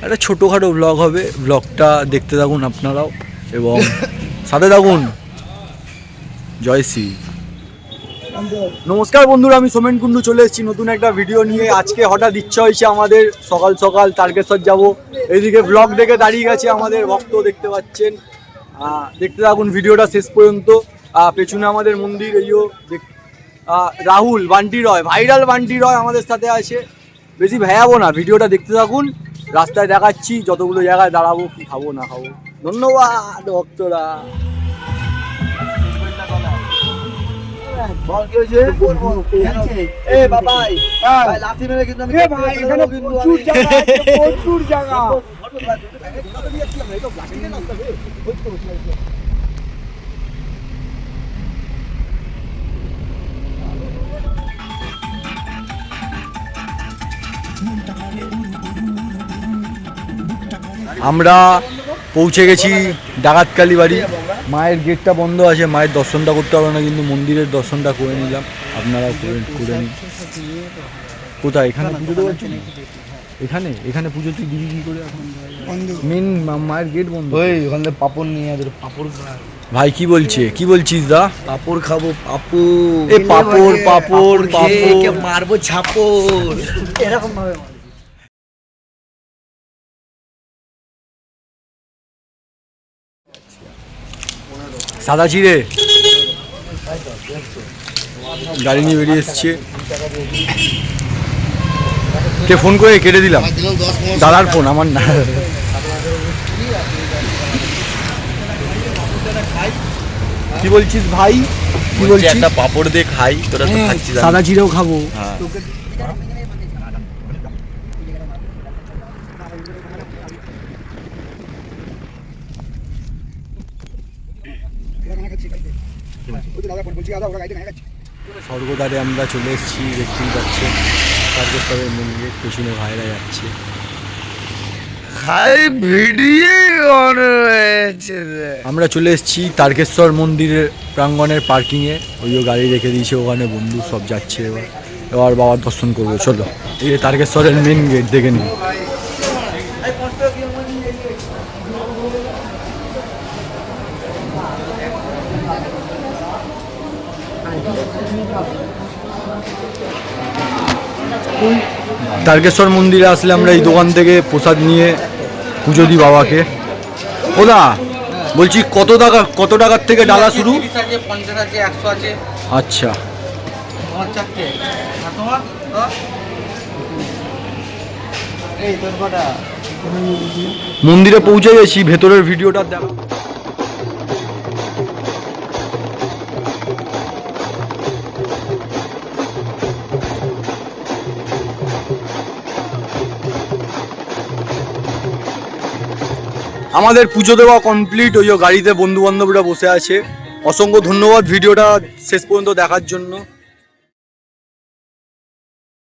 একটা ছোটোখাটো ব্লগ হবে, ব্লগটা দেখতে থাকুন আপনারাও এবং সাথে থাকুন। জয় শ্রী। নমস্কার বন্ধুরা, আমি সোমেন কুন্ডু চলে এসেছি নতুন একটা ভিডিও নিয়ে। আজকে হঠাৎ ইচ্ছা হয়েছে আমাদের সকাল সকাল তারকেশ্বর যাব। এইদিকে ব্লগ দেখে দাঁড়িয়ে গেছে আমাদের ভক্ত, দেখতে পাচ্ছেন। দেখতে থাকুন ভিডিওটা শেষ পর্যন্ত। পেছনে আমাদের মন্দির, এইও রাহুল বান্টি রয়, ভাইরাল বান্টি রয় আমাদের সাথে আছে। বেশি ভেয়াবো না, ভিডিওটা দেখতে থাকুন। রাস্তায় দেখাচ্ছি যতগুলো জায়গায় দাঁড়াবো, কি খাবো না খাবো। ধন্যবাদ ভক্তরা। আমরা পৌঁছে গেছি ডাকাতকালী বাড়ি। মায়ের গেটটা বন্ধ আছে, মায়ের দর্শনটা করতে পারবো না, কিন্তু মন্দিরের দর্শনটা করে নিলাম। আপনারা করে নিন। কোথায়? এখানে পুজো দেওয়ার জন্য? এখানে এখানে পুজো তুই দিবি কি করে? এখন মেন মায়ের গেট বন্ধ। ওখানে পাপড় নিয়ে পাপড় ভাই কি বলছে, কি বলছিস দা? পাপড় খাবো, পাপড় এ পাপড় পাপড় পাপড় মারবো ঝাপড় এরকম ভাবে। সাদা চিড়ে গাড়ি নিয়ে বেরিয়ে এসছে। কে ফোন করে কেটে দিলাম? দাদার ফোন, আমার না। কি বলছিস ভাই? কি বলছিস? একটা পাপড় দিয়ে খাই, তোরা তো খাচ্ছিস। সাদা চিড়েও খাবো। স্বর্গদ্বারে আমরা চলে এসেছি, দেখতেই পাচ্ছেন। তারকেশ্বরের মন্দিরের পেছনে ভাইরা যাচ্ছে। আমরা চলে এসেছি তারকেশ্বর মন্দিরের প্রাঙ্গণের পার্কিংয়ে। ওইও গাড়ি রেখে দিয়েছে ওখানে, বন্ধু সব যাচ্ছে। এবার বাবার দর্শন করবো, চলো। এই তারকেশ্বরের মেন গেট দেখে নিই। তারকেশ্বর মন্দিরে আসলে আমরা এই দোকান থেকে প্রসাদ নিয়ে পুজো দিই বাবাকে। ওদা বলছি কত টাকার থেকে ডালা শুরু? 50 আছে, 100 আছে। আচ্ছা, মন্দিরে পৌঁছে গেছি, ভেতরের ভিডিওটা দেখো। আমাদের পুজো দেওয়া কমপ্লিট। ওই গাড়িতে বন্ধু বান্ধবরা বসে আছে। অসংখ্য ধন্যবাদ ভিডিওটা শেষ পর্যন্ত দেখার জন্য।